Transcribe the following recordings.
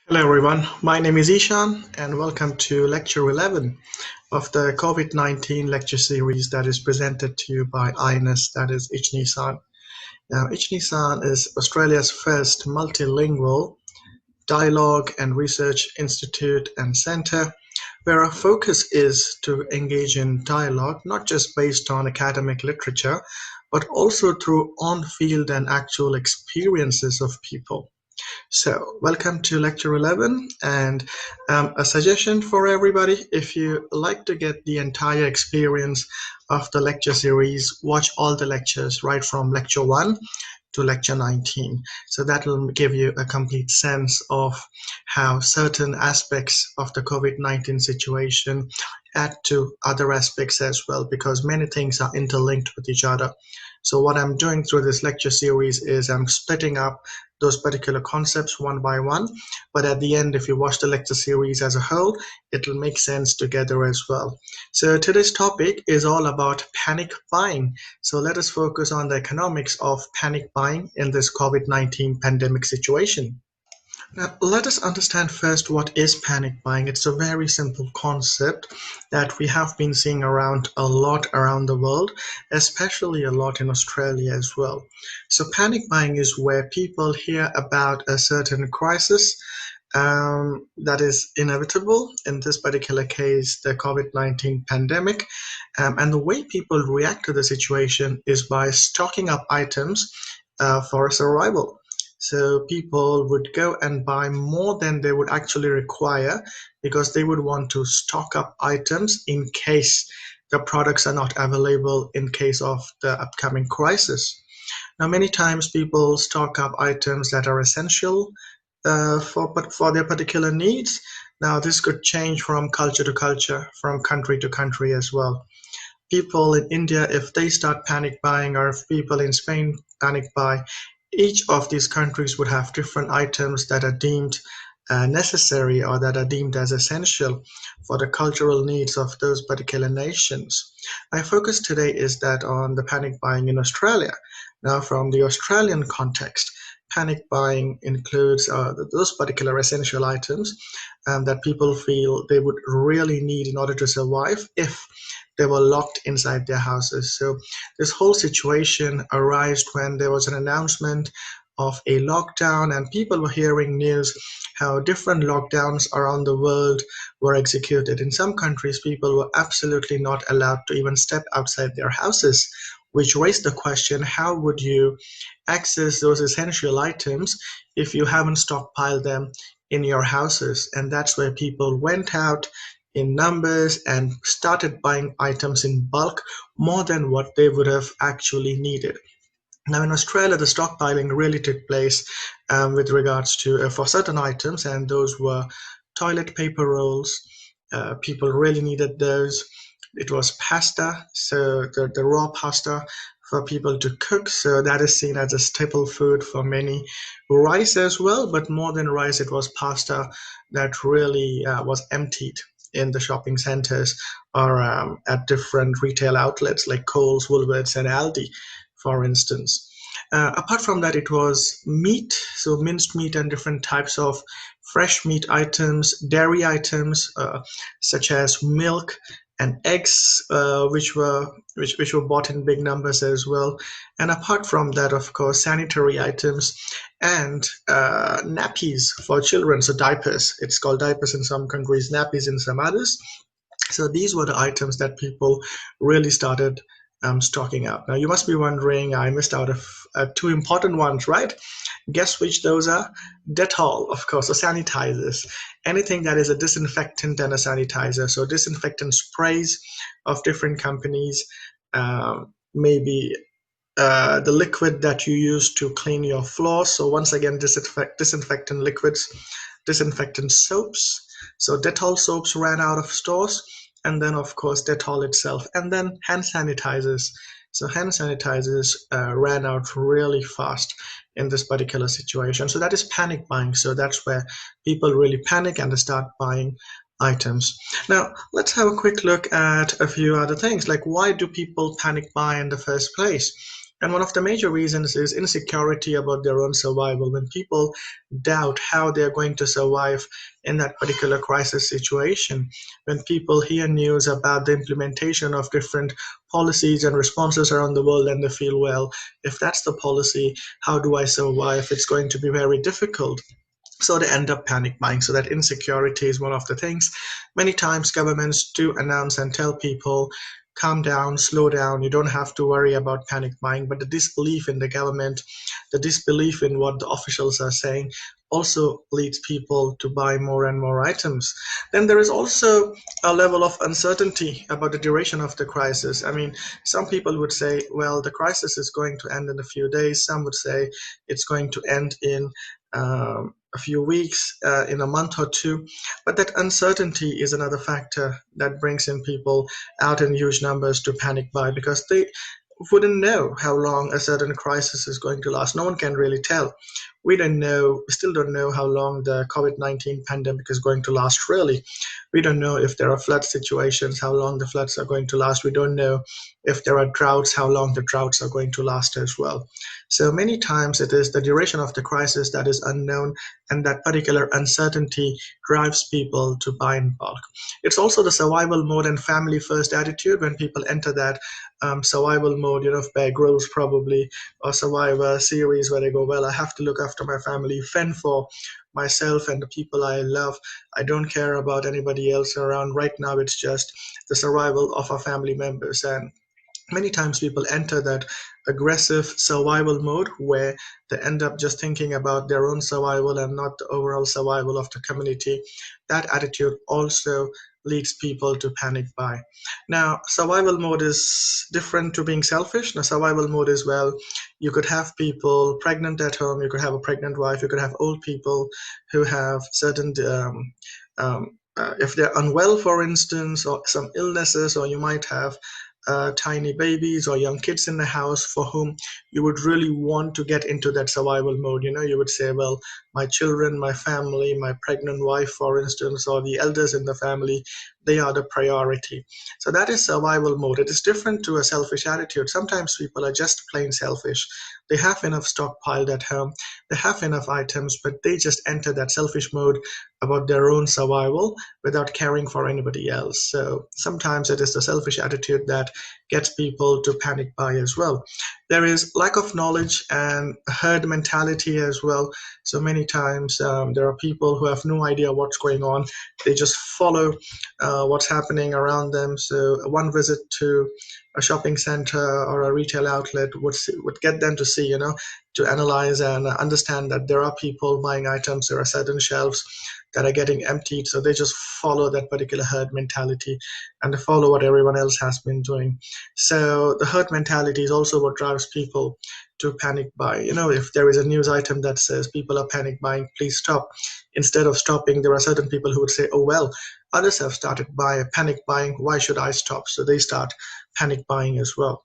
Hello everyone, my name is Ishan and welcome to lecture 11 of the COVID-19 lecture series that is presented to you by INS, that is Ichni-san. Now Ichni-san is Australia's first multilingual dialogue and research institute and center where our focus is to engage in dialogue not just based on academic literature but also through on-field and actual experiences of people. So, welcome to lecture 11 and a suggestion for everybody, if you like to get the entire experience of the lecture series, watch all the lectures right from lecture 1 to lecture 19. So that will give you a complete sense of how certain aspects of the COVID-19 situation add to other aspects as well, because many things are interlinked with each other. So what I'm doing through this lecture series is I'm splitting up those particular concepts one by one, but at the end, if you watch the lecture series as a whole, it will make sense together as well. So today's topic is all about panic buying. So let us focus on the economics of panic buying in this COVID-19 pandemic situation. Now, let us understand first what is panic buying. It's a very simple concept that we have been seeing around a lot around the world, especially a lot in Australia as well. So panic buying is where people hear about a certain crisis that is inevitable, in this particular case, the COVID-19 pandemic. And the way people react to the situation is by stocking up items for survival. So people would go and buy more than they would actually require because they would want to stock up items in case the products are not available in case of the upcoming crisis. Now, many times people stock up items that are essential for their particular needs. Now, this could change from culture to culture, from country to country as well. People in India, if they start panic buying, or if people in Spain panic buy, each of these countries would have different items that are deemed necessary or that are deemed as essential for the cultural needs of those particular nations. My focus today is that on the panic buying in Australia. Now, from the Australian context, panic buying includes those particular essential items that people feel they would really need in order to survive if they were locked inside their houses. So this whole situation arose when there was an announcement of a lockdown and people were hearing news how different lockdowns around the world were executed. In some countries, people were absolutely not allowed to even step outside their houses, which raised the question, how would you access those essential items if you haven't stockpiled them in your houses? And that's where people went out in numbers and started buying items in bulk more than what they would have actually needed. Now, in Australia, the stockpiling really took place with regards to for certain items, and those were toilet paper rolls. People really needed those. It was pasta, so the raw pasta for people to cook, so that is seen as a staple food for many. Rice as well, but more than rice, it was pasta that really was emptied in the shopping centers or at different retail outlets like Coles, Woolworths, and Aldi, for instance. Apart from that, it was meat, so minced meat and different types of fresh meat items, dairy items such as milk and eggs, which were bought in big numbers as well. And apart from that, of course, sanitary items and nappies for children, so diapers. It's called diapers in some countries, nappies in some others. So these were the items that people really started stocking up. Now you must be wondering, I missed out of two important ones, right? Guess which those are? Dettol, of course, or sanitizers. Anything that is a disinfectant and a sanitizer. So disinfectant sprays of different companies, maybe the liquid that you use to clean your floor. So once again, disinfectant liquids, disinfectant soaps. So Dettol soaps ran out of stores, and then of course Dettol itself, and then hand sanitizers. So hand sanitizers ran out really fast in this particular situation. So that is panic buying. So that's where people really panic and they start buying items. Now, let's have a quick look at a few other things, like why do people panic buy in the first place? And one of the major reasons is insecurity about their own survival. When people doubt how they're going to survive in that particular crisis situation, when people hear news about the implementation of different policies and responses around the world, and they feel, well, if that's the policy, how do I survive? It's going to be very difficult. So they end up panic buying. So that insecurity is one of the things. Many times governments do announce and tell people, calm down, slow down, you don't have to worry about panic buying. But the disbelief in the government, the disbelief in what the officials are saying, also leads people to buy more and more items. Then there is also a level of uncertainty about the duration of the crisis. I mean, some people would say, well, the crisis is going to end in a few days. Some would say it's going to end in a few weeks, in a month or two. But that uncertainty is another factor that brings in people out in huge numbers to panic buy, because they wouldn't know how long a certain crisis is going to last. No one can really tell. We don't know, we still don't know how long the COVID-19 pandemic is going to last, really. We don't know if there are flood situations, how long the floods are going to last. We don't know if there are droughts, how long the droughts are going to last as well. So many times it is the duration of the crisis that is unknown, and that particular uncertainty drives people to buy in bulk. It's also the survival mode and family first attitude. When people enter that survival mode, Bear Grylls probably, or Survivor series, where they go, well, I have to look after my family, fend for myself and the people I love. I don't care about anybody else around. Right now, it's just the survival of our family members. And many times people enter that aggressive survival mode where they end up just thinking about their own survival and not the overall survival of the community. That attitude also leads people to panic buy. Now, survival mode is different to being selfish. Now, survival mode is, well, you could have people pregnant at home, you could have a pregnant wife, you could have old people who have certain if they're unwell, for instance, or some illnesses, or you might have tiny babies or young kids in the house for whom you would really want to get into that survival mode. You would say, well, my children, my family, my pregnant wife, for instance, or the elders in the family, they are the priority. So that is survival mode. It is different to a selfish attitude. Sometimes people are just plain selfish. They have enough stockpiled at home, they have enough items, but they just enter that selfish mode about their own survival without caring for anybody else. So sometimes it is the selfish attitude that gets people to panic buy as well. There is lack of knowledge and herd mentality as well. So many times there are people who have no idea what's going on. They just follow what's happening around them. So one visit to a shopping center or a retail outlet would get them to see, to analyze and understand that there are people buying items, there are certain shelves that are getting emptied. So they just follow that particular herd mentality and they follow what everyone else has been doing. So the herd mentality is also what drives people to panic buy. If there is a news item that says people are panic buying, please stop. Instead of stopping, there are certain people who would say, oh, well, others have started panic buying, why should I stop? So they start panic buying as well.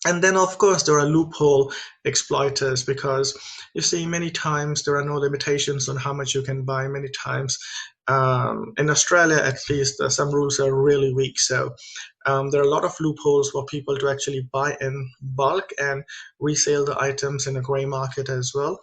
And then, of course, there are loophole exploiters, because you see many times there are no limitations on how much you can buy. Many times, in Australia at least, some rules are really weak. So there are a lot of loopholes for people to actually buy in bulk and resell the items in a gray market as well.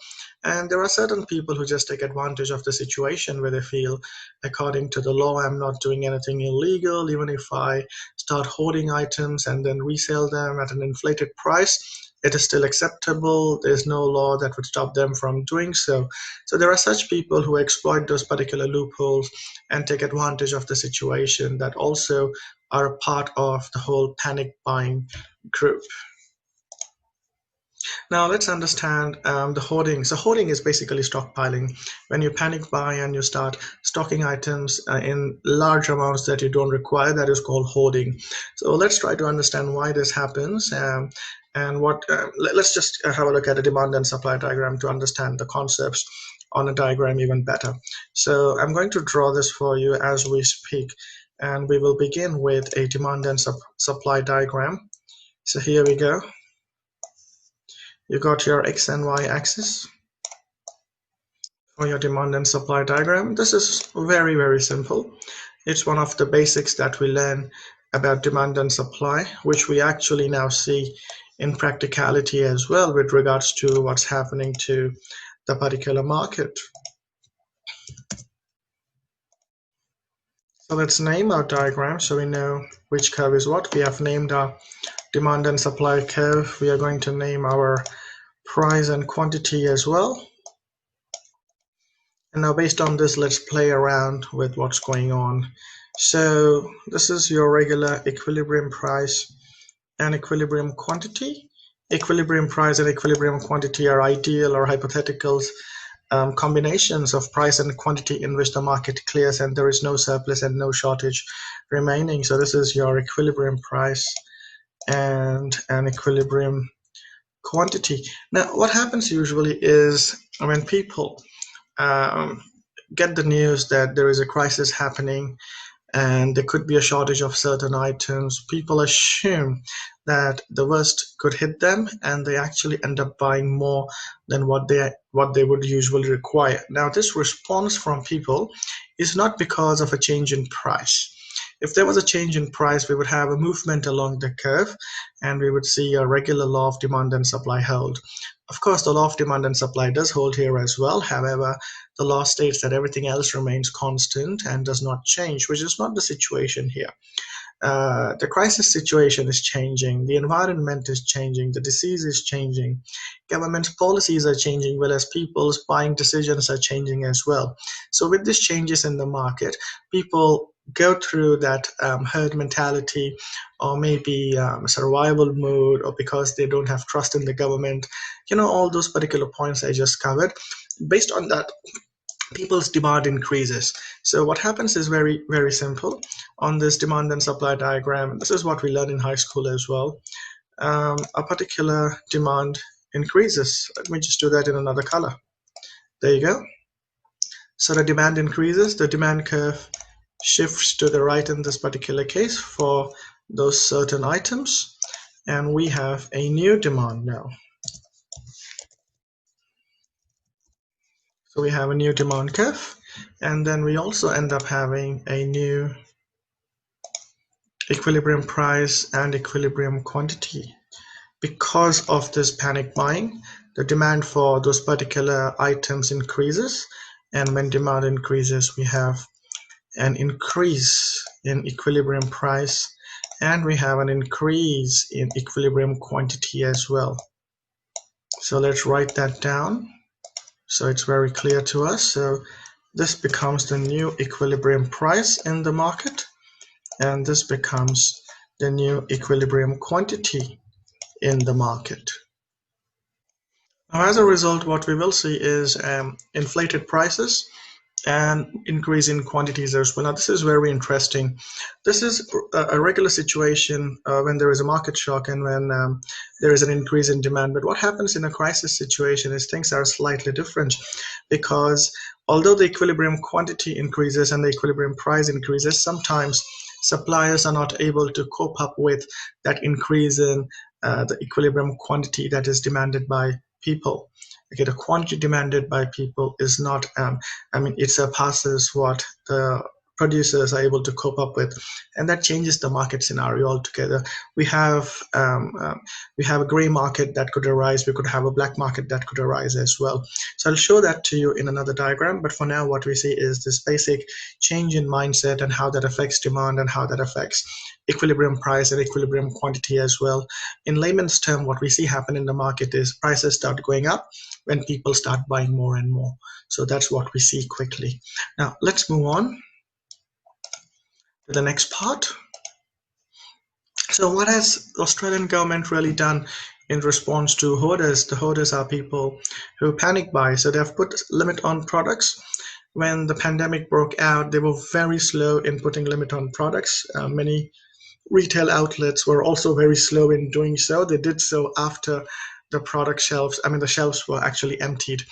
And there are certain people who just take advantage of the situation where they feel, according to the law, I'm not doing anything illegal. Even if I start hoarding items and then resell them at an inflated price, it is still acceptable. There's no law that would stop them from doing so. So there are such people who exploit those particular loopholes and take advantage of the situation, that also are a part of the whole panic buying group. Now let's understand the hoarding. So hoarding is basically stockpiling. When you panic buy and you start stocking items in large amounts that you don't require, that is called hoarding. So let's try to understand why this happens. And let's just have a look at the demand and supply diagram to understand the concepts on a diagram even better. So I'm going to draw this for you as we speak, and we will begin with a demand and supply diagram. So here we go. You got your X and Y axis for your demand and supply diagram. This is very, very simple. It's one of the basics that we learn about demand and supply, which we actually now see in practicality as well with regards to what's happening to the particular market. So let's name our diagram so we know which curve is what. We have named our demand and supply curve. We are going to name our price and quantity as well. And now based on this, let's play around with what's going on. So this is your regular equilibrium price and equilibrium quantity. Equilibrium price and equilibrium quantity are ideal or hypothetical combinations of price and quantity in which the market clears and there is no surplus and no shortage remaining. So this is your equilibrium price and an equilibrium quantity. Now what happens usually is when people get the news that there is a crisis happening and there could be a shortage of certain items, people assume that the worst could hit them and they actually end up buying more than what they would usually require. Now this response from people is not because of a change in price. If there was a change in price, we would have a movement along the curve and we would see a regular law of demand and supply hold. Of course, the law of demand and supply does hold here as well. However, the law states that everything else remains constant and does not change, which is not the situation here. The crisis situation is changing, the environment is changing, the disease is changing, government policies are changing, whereas people's buying decisions are changing as well. So with these changes in the market, people go through that herd mentality or maybe survival mode, or because they don't have trust in the government, all those particular points I just covered. Based on that, people's demand increases. So what happens is very, very simple. On this demand and supply diagram, this is what we learn in high school as well. A particular demand increases. Let me just do that in another color. There you go. So the demand increases, the demand curve shifts to the right in this particular case for those certain items, and we have a new demand now. So we have a new demand curve, and then we also end up having a new equilibrium price and equilibrium quantity. Because of this panic buying, the demand for those particular items increases, and when demand increases, we have an increase in equilibrium price and we have an increase in equilibrium quantity as well. So let's write that down so it's very clear to us. So this becomes the new equilibrium price in the market, and this becomes the new equilibrium quantity in the market. Now, as a result, what we will see is inflated prices and increase in quantities as well. Now, this is very interesting. This is a regular situation when there is a market shock and when there is an increase in demand. But what happens in a crisis situation is things are slightly different, because although the equilibrium quantity increases and the equilibrium price increases, sometimes suppliers are not able to cope up with that increase in the equilibrium quantity that is demanded by people. Okay, the quantity demanded by people is not, it surpasses what the producers are able to cope up with, and that changes the market scenario altogether. We have a gray market that could arise. We could have a black market that could arise as well. So I'll show that to you in another diagram, but for now what we see is this basic change in mindset and how that affects demand and how that affects equilibrium price and equilibrium quantity as well. In layman's term, what we see happen in the market is prices start going up when people start buying more and more. So that's what we see quickly. Now let's move on to the next part. So what has the Australian government really done in response to hoarders? The hoarders are people who panic buy. So they've put limit on products. When the pandemic broke out, they were very slow in putting limit on products. Many retail outlets were also very slow in doing so. They did so after the product shelves, the shelves were actually emptied.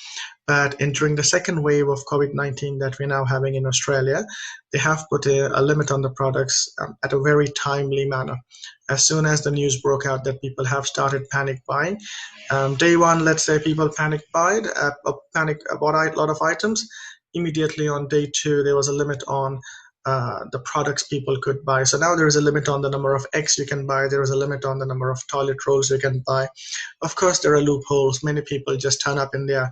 But during the second wave of COVID-19 that we're now having in Australia, they have put a limit on the products at a very timely manner. As soon as the news broke out that people have started panic buying, day one, let's say people panic bought a lot of items. Immediately on day two, there was a limit on the products people could buy. So now there is a limit on the number of eggs you can buy. There is a limit on the number of toilet rolls you can buy. Of course, there are loopholes. Many people just turn up in their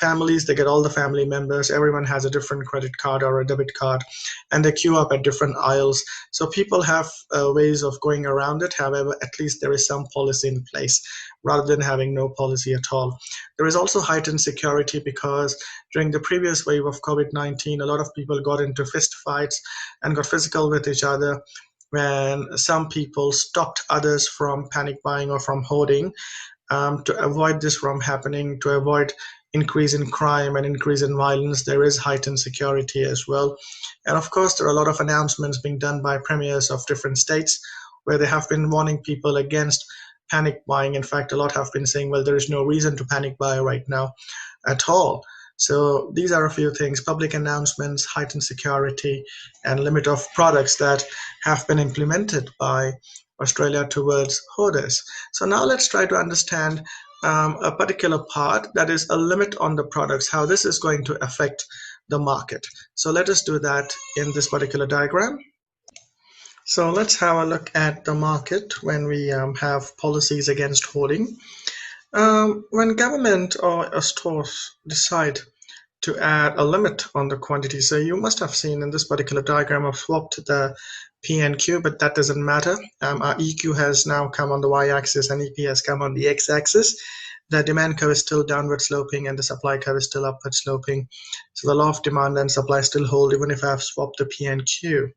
families. They get all the family members. Everyone has a different credit card or a debit card, and they queue up at different aisles. So people have ways of going around it. However, at least there is some policy in place rather than having no policy at all. There is also heightened security because during the previous wave of COVID-19, a lot of people got into fist fights and got physical with each other when some people stopped others from panic buying or from hoarding. To avoid this from happening, to avoid increase in crime and increase in violence, there is heightened security as well. And of course, there are a lot of announcements being done by premiers of different states where they have been warning people against panic buying. In fact, a lot have been saying, well, there is no reason to panic buy right now at all. So these are a few things: public announcements, heightened security, and limit of products that have been implemented by Australia towards hoarders. So now let's try to understand a particular part, that is a limit on the products, how this is going to affect the market. So let us do that in this particular diagram. So let's have a look at the market when we have policies against hoarding. When government or stores decide to add a limit on the quantity, so you must have seen in this particular diagram I've swapped the P and Q, but that doesn't matter. Our EQ has now come on the y-axis and EP has come on the x-axis. The demand curve is still downward sloping and the supply curve is still upward sloping. So the law of demand and supply still hold even if I have swapped the P and Q.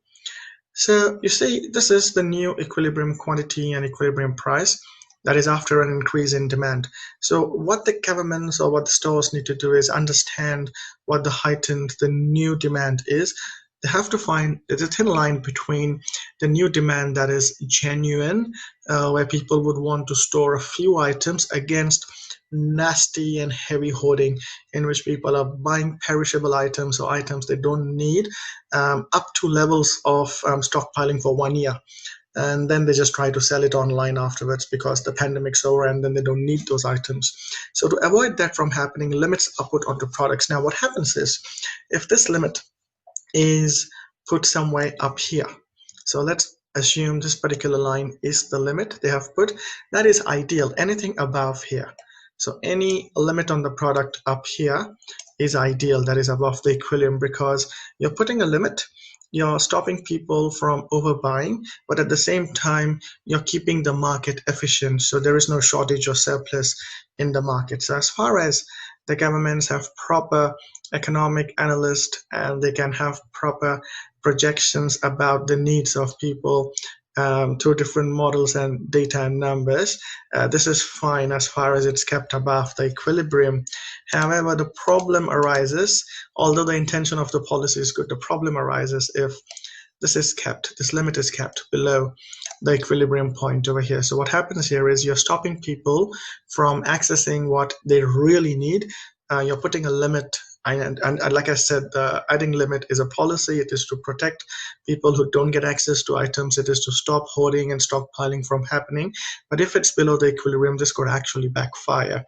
So you see, this is the new equilibrium quantity and equilibrium price. That is after an increase in demand. So what the governments or what the stores need to do is understand what the new demand is. They have to find the thin line between the new demand that is genuine, where people would want to store a few items, against nasty and heavy hoarding, in which people are buying perishable items or items they don't need, up to levels of stockpiling for 1 year. And then they just try to sell it online afterwards because the pandemic's over and then they don't need those items. So to avoid that from happening, limits are put onto products. Now what happens is, if this limit is put somewhere up here, so let's assume this particular line is the limit they have put, that is ideal. Anything above here, so any limit on the product up here is ideal, that is above the equilibrium, because you're putting a limit, you're stopping people from overbuying, but at the same time, you're keeping the market efficient. So there is no shortage or surplus in the market. So as far as the governments have proper economic analysts and they can have proper projections about the needs of people through different models and data and numbers, this is fine as far as it's kept above the equilibrium. However, the problem arises, although the intention of the policy is good, the problem arises if this limit is kept below the equilibrium point over here. So what happens here is you're stopping people from accessing what they really need. You're putting a limit, and like I said, the adding limit is a policy. It is to protect people who don't get access to items. It is to stop hoarding and stockpiling from happening. But if it's below the equilibrium, this could actually backfire,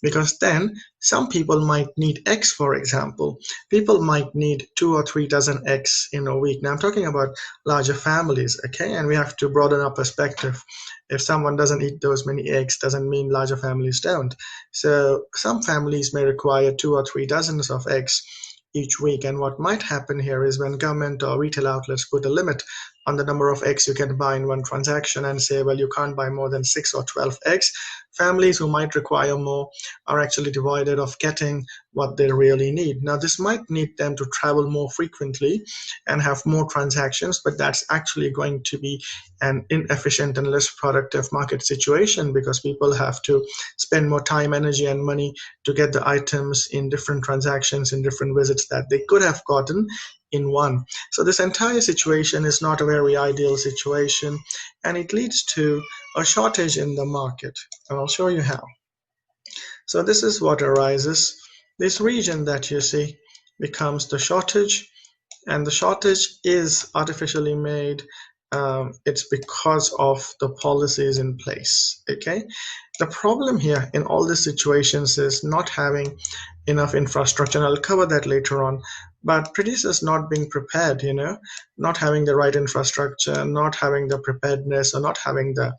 because then some people might need eggs, for example. People might need 2 or 3 dozen eggs in a week. Now I'm talking about larger families, okay? And we have to broaden our perspective. If someone doesn't eat those many eggs, doesn't mean larger families don't. So some families may require 2 or 3 dozens of eggs each week. And what might happen here is, when government or retail outlets put a limit on the number of eggs you can buy in one transaction and say, well, you can't buy more than 6 or 12 eggs, families who might require more are actually divided of getting what they really need. Now, this might need them to travel more frequently and have more transactions, but that's actually going to be an inefficient and less productive market situation, because people have to spend more time, energy, and money to get the items in different transactions, in different visits that they could have gotten in one. So this entire situation is not a very ideal situation, and it leads to a shortage in the market. And I'll show you how. So this is what arises. This region that you see becomes the shortage, and the shortage is artificially made. It's because of the policies in place, okay? The problem here in all these situations is not having enough infrastructure, and I'll cover that later on. But producers not being prepared, not having the right infrastructure, not having the preparedness, or not having the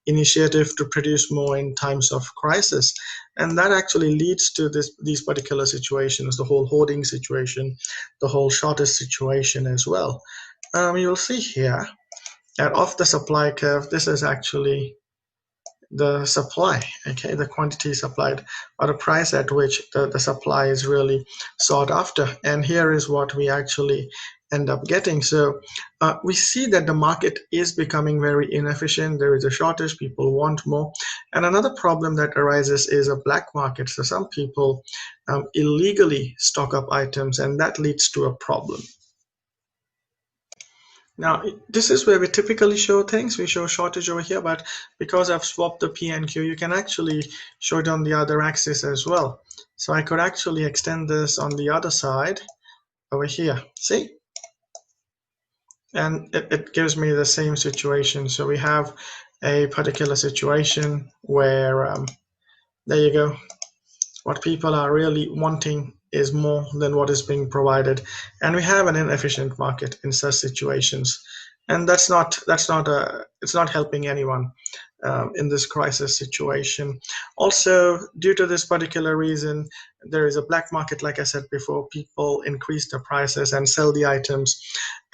initiative to produce more in times of crisis. And that actually leads to these particular situations, the whole hoarding situation, the whole shortage situation as well. You'll see here that off the supply curve, this is actually the supply, okay, the quantity supplied, or the price at which the supply is really sought after. And here is what we actually end up getting. So we see that the market is becoming very inefficient. There is a shortage, people want more. And another problem that arises is a black market. So some people illegally stock up items, and that leads to a problem. Now, this is where we typically show things. We show shortage over here, but because I've swapped the P and Q, you can actually show it on the other axis as well. So I could actually extend this on the other side over here. See? And it gives me the same situation. So we have a particular situation where, there you go. What people are really wanting is more than what is being provided, and we have an inefficient market in such situations, and it's not helping anyone in this crisis situation. Also, due to this particular reason, there is a black market. Like I said before, people increase the prices and sell the items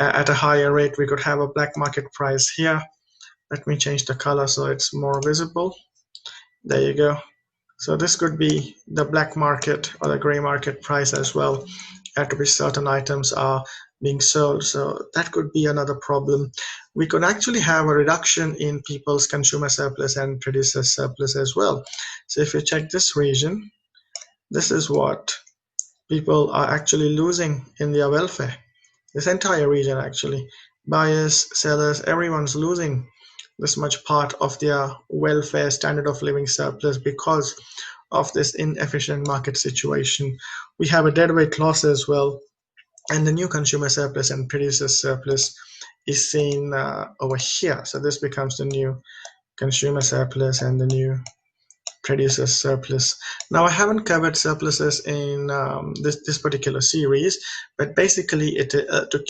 at a higher rate. We could have a black market price here. Let me change the color so it's more visible. There you go. So this could be the black market or the gray market price as well, at which certain items are being sold. So that could be another problem. We could actually have a reduction in people's consumer surplus and producer surplus as well. So if you check this region, this is what people are actually losing in their welfare. This entire region actually, buyers, sellers, everyone's losing this much part of their welfare, standard of living surplus because of this inefficient market situation. We have a deadweight loss as well, and the new consumer surplus and producer surplus is seen over here. So this becomes the new consumer surplus and the new producer surplus. Now, I haven't covered surpluses in this particular series, but basically to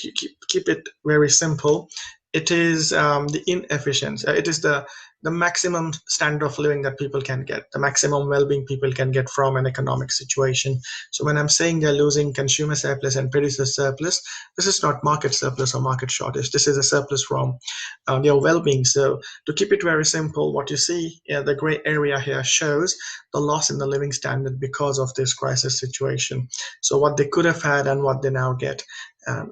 keep it very simple, it is the inefficiency. It is the maximum standard of living that people can get, the maximum well-being people can get from an economic situation. So when I'm saying they're losing consumer surplus and producer surplus, this is not market surplus or market shortage. This is a surplus from their well-being. So to keep it very simple, what you see, the gray area here shows the loss in the living standard because of this crisis situation. So what they could have had and what they now get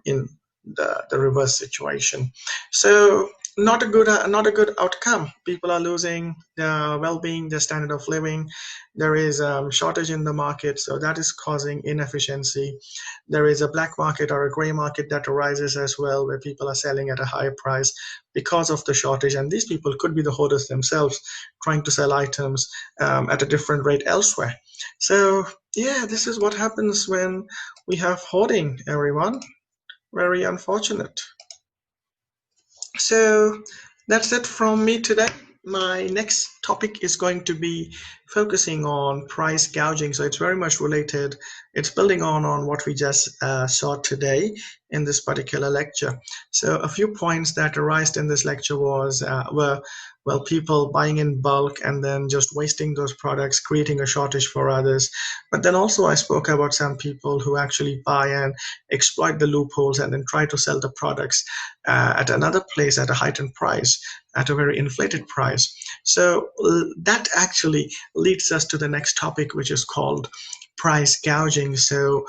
in the reverse situation. So not a good outcome. People are losing their well-being, their standard of living. There is a shortage in the market, so that is causing inefficiency. There is a black market or a gray market that arises as well, where people are selling at a higher price because of the shortage, and these people could be the hoarders themselves trying to sell items at a different rate elsewhere. So yeah, this is what happens when we have hoarding, everyone. Very unfortunate. So that's it from me today. My next topic is going to be focusing on price gouging. So it's very much related. It's building on what we just saw today in this particular lecture. So a few points that arose in this lecture were well, people buying in bulk and then just wasting those products, creating a shortage for others. But then also I spoke about some people who actually buy and exploit the loopholes and then try to sell the products at another place at a heightened price, at a very inflated price. So that actually leads us to the next topic, which is called price gouging. So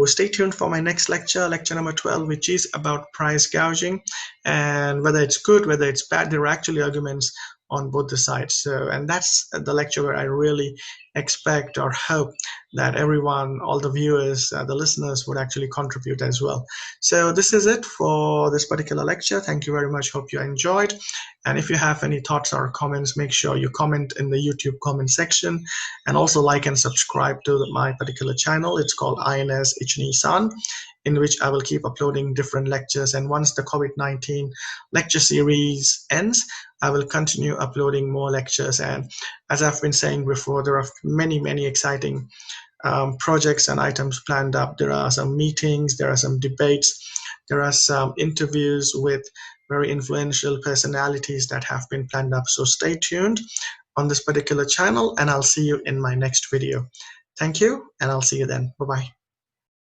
stay tuned for my next lecture, lecture number 12, which is about price gouging and whether it's good, whether it's bad. There are actually arguments on both the sides. So, and that's the lecture where I really expect or hope that everyone, all the viewers, the listeners would actually contribute as well. So this is it for this particular lecture. Thank you very much. Hope you enjoyed. And if you have any thoughts or comments, make sure you comment in the YouTube comment section, and also like and subscribe to my particular channel. It's called INS Ichni-san, in which I will keep uploading different lectures. And once the COVID-19 lecture series ends, I will continue uploading more lectures. And as I've been saying before, there are many exciting projects and items planned up. There are some meetings, there are some debates, there are some interviews with very influential personalities that have been planned up. So stay tuned on this particular channel, and I'll see you in my next video. Thank you, and I'll see you then. Bye-bye.